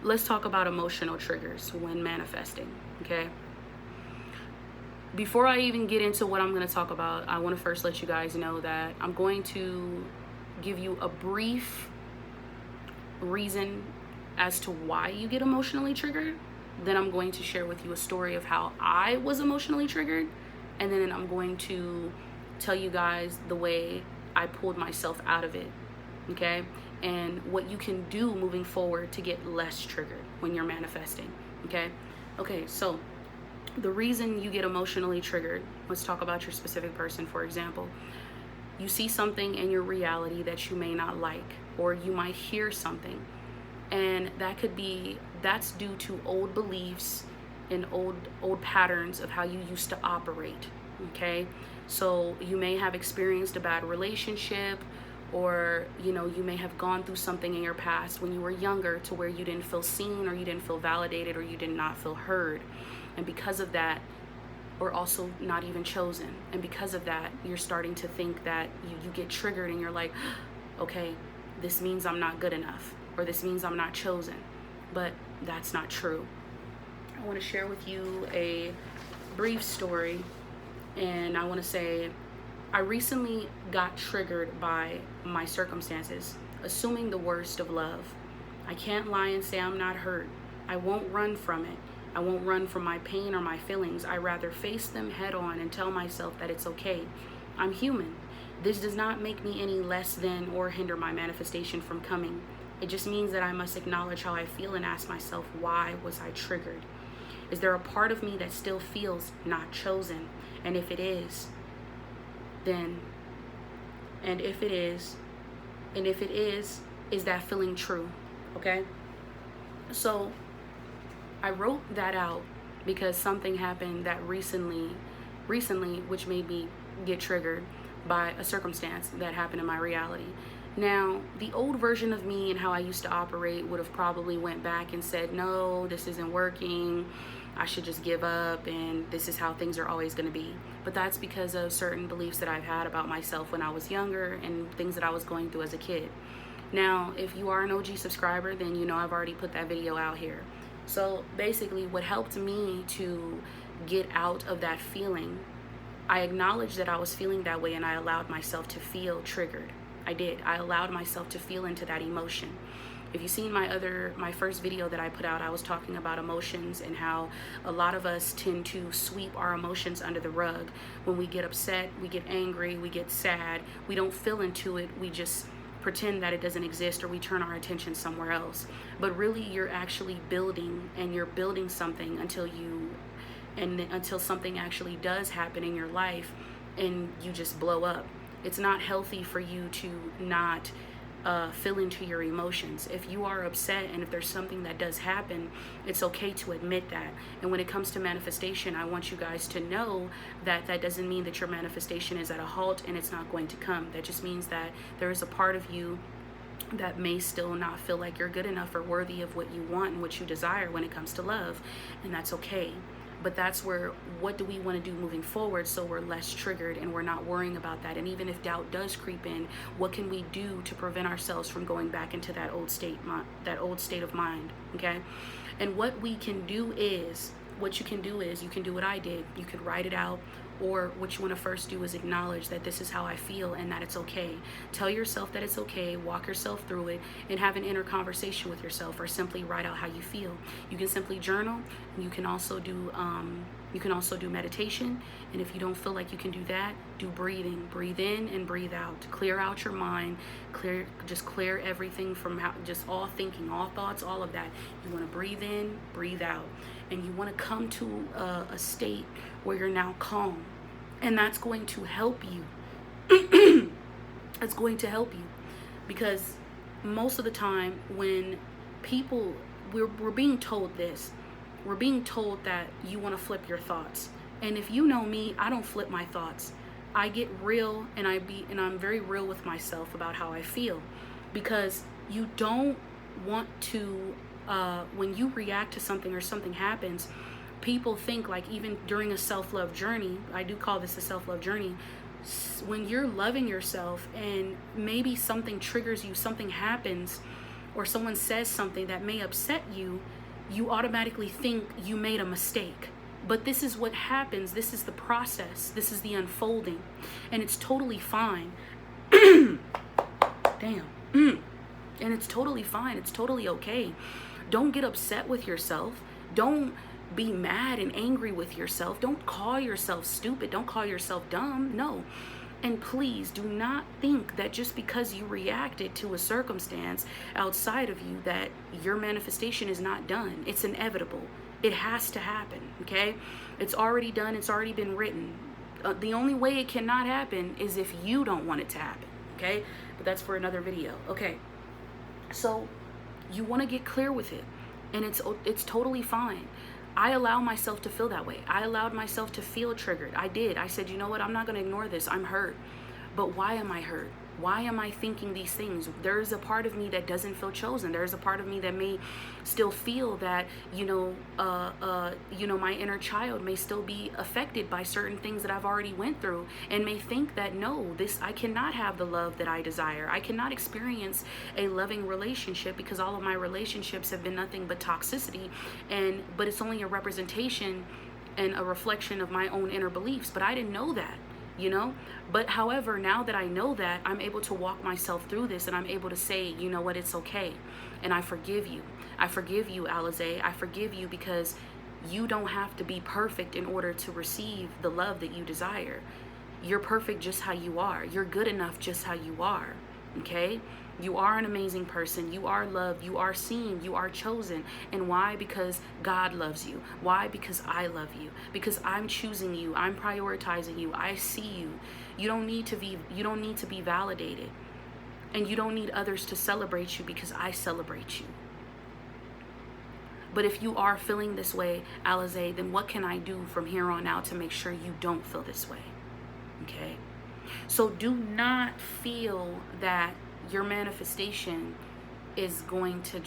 let's talk about emotional triggers when manifesting, okay? Before I even get into what I'm going to talk about, I want to first let you guys know that I'm going to give you a brief reason as to why you get emotionally triggered. Then I'm going to share with you a story of how I was emotionally triggered. And then I'm going to tell you guys the way I pulled myself out of it, okay? And what you can do moving forward to get less triggered when you're manifesting, okay? Okay, so the reason you get emotionally triggered, let's talk about your specific person, for example. You see something in your reality that you may not like, or you might hear something, and that's due to old beliefs and old patterns of how you used to operate, okay? So you may have experienced a bad relationship, or you may have gone through something in your past when you were younger to where you didn't feel seen, or you didn't feel validated, or you did not feel heard. And because of that, or also not even chosen, and because of that, you're starting to think that you get triggered, and you're like, okay, this means I'm not good enough, or this means I'm not chosen. But that's not true. I want to share with you a brief story, and I want to say I recently got triggered by my circumstances, assuming the worst of love. I can't lie and say I'm not hurt. I won't run from it. I won't run from my pain or my feelings. I rather face them head on and tell myself that it's okay. I'm human. This does not make me any less than or hinder my manifestation from coming. It just means that I must acknowledge how I feel and ask myself, why was I triggered? Is there a part of me that still feels not chosen? And if it is, then, and if it is, is that feeling true? Okay? So I wrote that out because something happened that recently, which made me get triggered by a circumstance that happened in my reality. Now, the old version of me and how I used to operate would have probably went back and said, no, this isn't working. I should just give up, and this is how things are always going to be. But that's because of certain beliefs that I've had about myself when I was younger and things that I was going through as a kid. Now, if you are an OG subscriber, then you know I've already put that video out here. So basically, what helped me to get out of that feeling, I acknowledged that I was feeling that way, and I allowed myself to feel triggered. I did. I allowed myself to feel into that emotion. If you've seen my first video that I put out, I was talking about emotions and how a lot of us tend to sweep our emotions under the rug. When we get upset, we get angry, we get sad, we don't feel into it, we just pretend that it doesn't exist, or we turn our attention somewhere else. But really, you're actually building, and you're building something until something actually does happen in your life and you just blow up. It's not healthy for you to not feel into your emotions. If you are upset and if there's something that does happen, it's okay to admit that. And when it comes to manifestation, I want you guys to know that that doesn't mean that your manifestation is at a halt and it's not going to come. That just means that there is a part of you that may still not feel like you're good enough or worthy of what you want and what you desire when it comes to love, and that's okay. But that's where, what do we want to do moving forward so we're less triggered and we're not worrying about that? And even if doubt does creep in, what can we do to prevent ourselves from going back into that old state of mind, okay? And what you can do is, you can do what I did. You could write it out, or what you want to first do is acknowledge that this is how I feel and that it's okay. Tell yourself that it's okay, walk yourself through it, and have an inner conversation with yourself, or simply write out how you feel. You can simply journal. You can also do meditation. And if you don't feel like you can do that, do breathing. Breathe in and breathe out. Clear out your mind. Clear everything from just all thinking, all thoughts, all of that. You want to breathe in, breathe out. And you want to come to a state where you're now calm. And that's going to help you. It's going to help you. Because most of the time when people, we're being told this. We're being told that you want to flip your thoughts. And if you know me, I don't flip my thoughts. I get real, and I'm very real with myself about how I feel. Because you don't want to, when you react to something or something happens, people think, like, even during a self-love journey, I do call this a self-love journey, when you're loving yourself and maybe something triggers you, something happens, or someone says something that may upset you, you automatically think you made a mistake. But this is what happens. This is the process. This is the unfolding. And it's totally fine. Damn. And it's totally fine. It's totally okay. Don't get upset with yourself. Don't be mad and angry with yourself. Don't call yourself stupid. Don't call yourself dumb. No. And please do not think that just because you reacted to a circumstance outside of you that your manifestation is not done. It's inevitable. It has to happen, okay? It's already done. It's already been written. The only way it cannot happen is if you don't want it to happen, okay? But that's for another video, okay? So you want to get clear with it, and it's totally fine. I allow myself to feel that way. I allowed myself to feel triggered. I did. I said, you know what? I'm not going to ignore this. I'm hurt. But why am I hurt? Why am I thinking these things? There's a part of me that doesn't feel chosen. There's a part of me that may still feel that, my inner child may still be affected by certain things that I've already went through, and may think that, no, I cannot have the love that I desire. I cannot experience a loving relationship because all of my relationships have been nothing but toxicity, but it's only a representation and a reflection of my own inner beliefs. But I didn't know that. But however, now that I know that, I'm able to walk myself through this, and I'm able to say, you know what, it's okay. And I forgive you. I forgive you, Alize. I forgive you because you don't have to be perfect in order to receive the love that you desire. You're perfect just how you are. You're good enough just how you are. Okay? You are an amazing person. You are loved. You are seen. You are chosen. And why? Because God loves you. Why? Because I love you. Because I'm choosing you. I'm prioritizing you. I see you. You don't need to be validated. And you don't need others to celebrate you because I celebrate you. But if you are feeling this way, Alize, then what can I do from here on out to make sure you don't feel this way? Okay? So do not feel that your manifestation is going to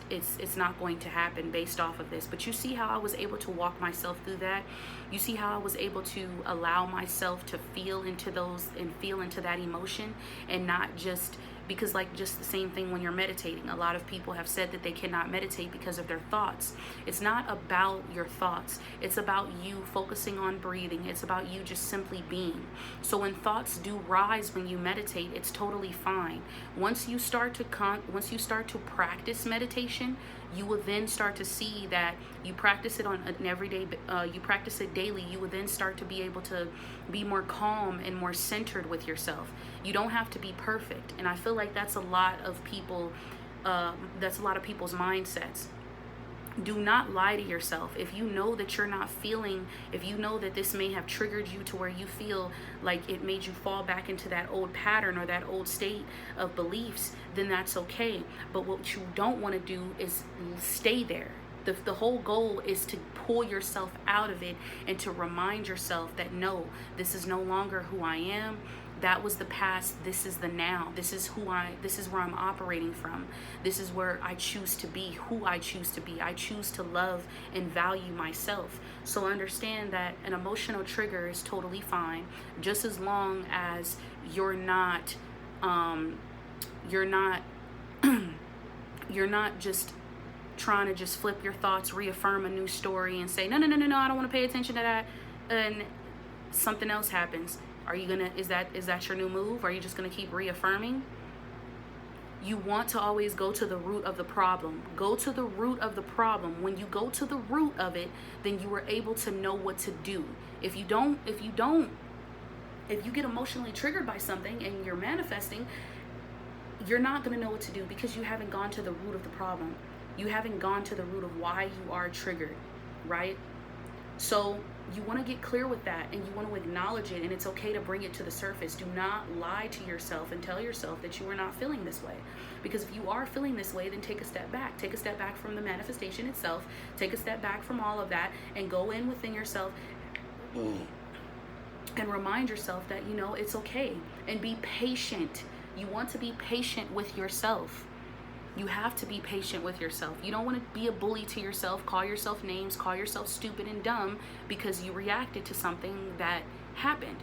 it's not going to happen based off of this. But you see how I was able to walk myself through that? You see how I was able to allow myself to feel into that emotion, and not just because, just the same thing when you're meditating. A lot of people have said that they cannot meditate because of their thoughts. It's not about your thoughts. It's about you focusing on breathing. It's about you just simply being. So when thoughts do rise when you meditate, it's totally fine. Once you start to practice meditation, you will then start to see that you practice it on an everyday, you practice it daily. You will then start to be able to be more calm and more centered with yourself. You don't have to be perfect. And I feel like that's a lot of people's mindsets. Do not lie to yourself. If you know that you're not feeling, if you know that this may have triggered you to where you feel like it made you fall back into that old pattern or that old state of beliefs, then that's okay. But what you don't want to do is stay there. The whole goal is to pull yourself out of it and to remind yourself that, no, this is no longer who I am. That was the past. This is the now. This is where I'm operating from. This is where I choose to be, who I choose to be. I choose to love and value myself. So understand that an emotional trigger is totally fine, just as long as you're not just trying to just flip your thoughts, reaffirm a new story, and say, no, I don't want to pay attention to that, and something else happens. Is that your new move? Are you just gonna keep reaffirming? You want to always go to the root of the problem. Go to the root of the problem. When you go to the root of it, then you are able to know what to do. If you get emotionally triggered by something and you're manifesting, you're not gonna know what to do because you haven't gone to the root of the problem. You haven't gone to the root of why you are triggered, right? So you want to get clear with that, and you want to acknowledge it, and it's okay to bring it to the surface. Do not lie to yourself and tell yourself that you are not feeling this way. Because if you are feeling this way, then take a step back. Take a step back from the manifestation itself. Take a step back from all of that and go in within yourself and remind yourself that, it's okay. And be patient. You want to be patient with yourself. You have to be patient with yourself. You don't want to be a bully to yourself, call yourself names, call yourself stupid and dumb because you reacted to something that happened.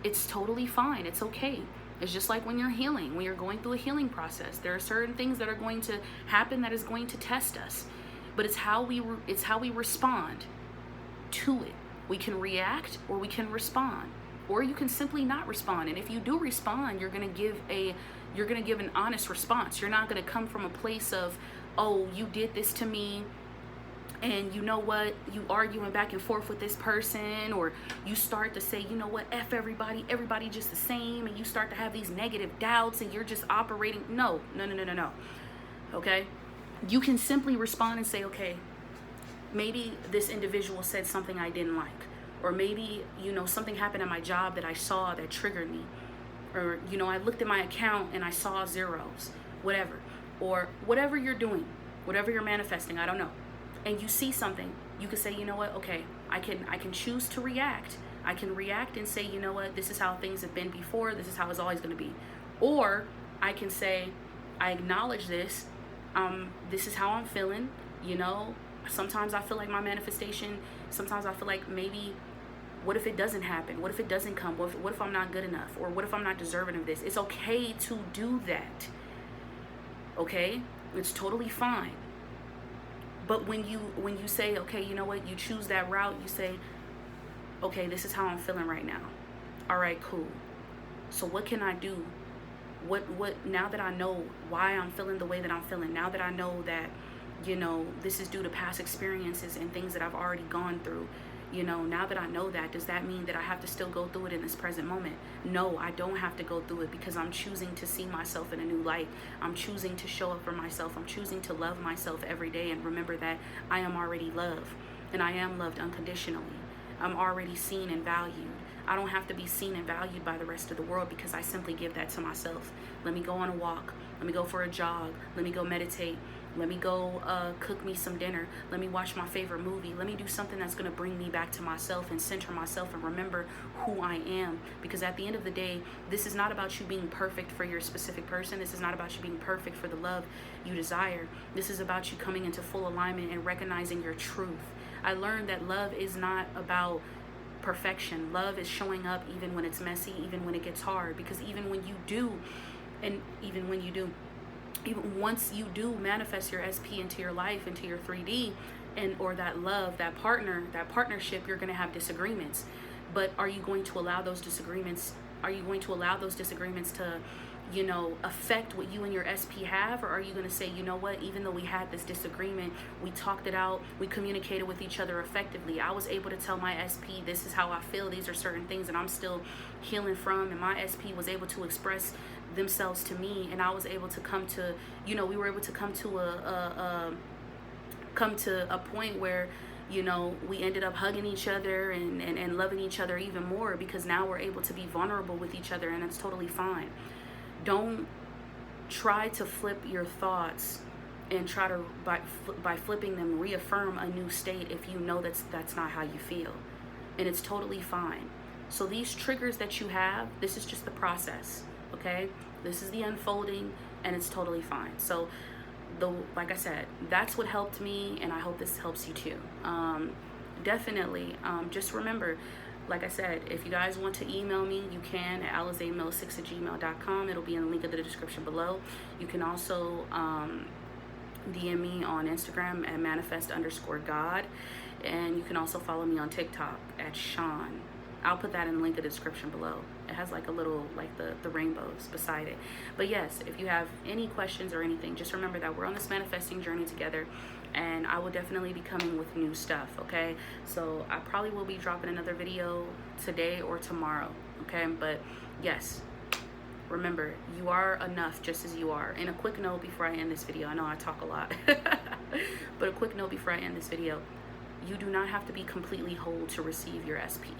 It's totally fine. It's okay. It's just like when you're healing, when you're going through a healing process. There are certain things that are going to happen that is going to test us, but it's how we respond to it. We can react or we can respond, or you can simply not respond. And if you do respond, you're going to give an honest response. You're not going to come from a place of, oh, you did this to me, and you know what, you arguing back and forth with this person, or you start to say, you know what, F everybody just the same, and you start to have these negative doubts and you're just operating. No. Okay? You can simply respond and say, okay, maybe this individual said something I didn't like, or maybe, something happened at my job that I saw that triggered me, or, I looked at my account and I saw zeros, whatever, or whatever you're doing, whatever you're manifesting, I don't know. And you see something, you can say, you know what, okay, I can choose to react. I can react and say, you know what, this is how things have been before, this is how it's always going to be. Or I can say, I acknowledge this, this is how I'm feeling, sometimes I feel like my manifestation, sometimes I feel like maybe, what if it doesn't happen? What if it doesn't come? What if I'm not good enough? Or what if I'm not deserving of this? It's okay to do that, okay? It's totally fine. But when you say, okay, you know what, you choose that route, you say, okay, this is how I'm feeling right now. All right, cool. So what can I do? What now that I know why I'm feeling the way that I'm feeling, now that I know that, this is due to past experiences and things that I've already gone through, now that I know that, does that mean that I have to still go through it in this present moment? No, I don't have to go through it, because I'm choosing to see myself in a new light. I'm choosing to show up for myself. I'm choosing to love myself every day and remember that I am already loved, and I am loved unconditionally. I'm already seen and valued. I don't have to be seen and valued by the rest of the world, because I simply give that to myself. Let me go on a walk. Let me go for a jog. Let me go meditate. Let me go cook me some dinner. Let me watch my favorite movie. Let me do something that's going to bring me back to myself and center myself and remember who I am. Because at the end of the day, this is not about you being perfect for your specific person. This is not about you being perfect for the love you desire. This is about you coming into full alignment and recognizing your truth. I learned that love is not about perfection. Love is showing up even when it's messy, even when it gets hard. Because even when you do, even once you do manifest your SP into your life, into your 3D, and or that love, that partnership, you're going to have disagreements. But are you going to allow those disagreements? Are you going to allow those disagreements to, affect what you and your SP have? Or are you going to say, you know what, even though we had this disagreement, we talked it out, we communicated with each other effectively. I was able to tell my SP, this is how I feel. These are certain things that I'm still healing from. And my SP was able to express themselves to me, and I was able to come to, we were able to come to a point where, we ended up hugging each other and loving each other even more, because now we're able to be vulnerable with each other, and it's totally fine. Don't try to flip your thoughts and try to, by flipping them, reaffirm a new state if you know that's not how you feel, and it's totally fine. So these triggers that you have, this is just the process. Okay, this is the unfolding, and it's totally fine. So like I said, that's what helped me, and I hope this helps you too. Definitely, just remember, like I said, if you guys want to email me, you can at alizamills6@gmail.com. It'll be in the link of the description below. You can also DM me on Instagram at manifest_God, and you can also follow me on TikTok at Sean. I'll put that in the link of the description below. It has like a little, like the rainbows beside it. But yes, if you have any questions or anything, just remember that we're on this manifesting journey together, and I will definitely be coming with new stuff, okay? So I probably will be dropping another video today or tomorrow, okay? But yes, remember, you are enough just as you are. And a quick note before I end this video, I know I talk a lot, but a quick note before I end this video, you do not have to be completely whole to receive your SP.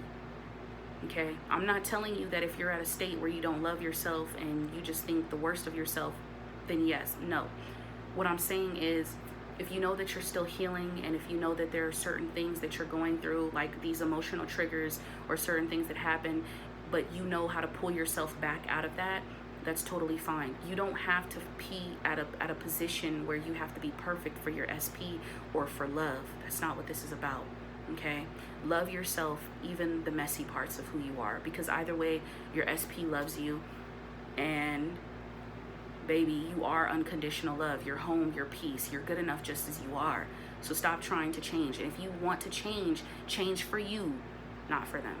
Okay, I'm not telling you that if you're at a state where you don't love yourself and you just think the worst of yourself, then yes, no. What I'm saying is, if you know that you're still healing, and if you know that there are certain things that you're going through, like these emotional triggers or certain things that happen, but you know how to pull yourself back out of that, that's totally fine. You don't have to be at a position where you have to be perfect for your SP or for love. That's not what this is about. Okay, love yourself, even the messy parts of who you are, because either way, your SP loves you, And baby, you are unconditional love. You're home, you're peace. You're good enough just as you are. So stop trying to change. And if you want to change, change for you, not for them.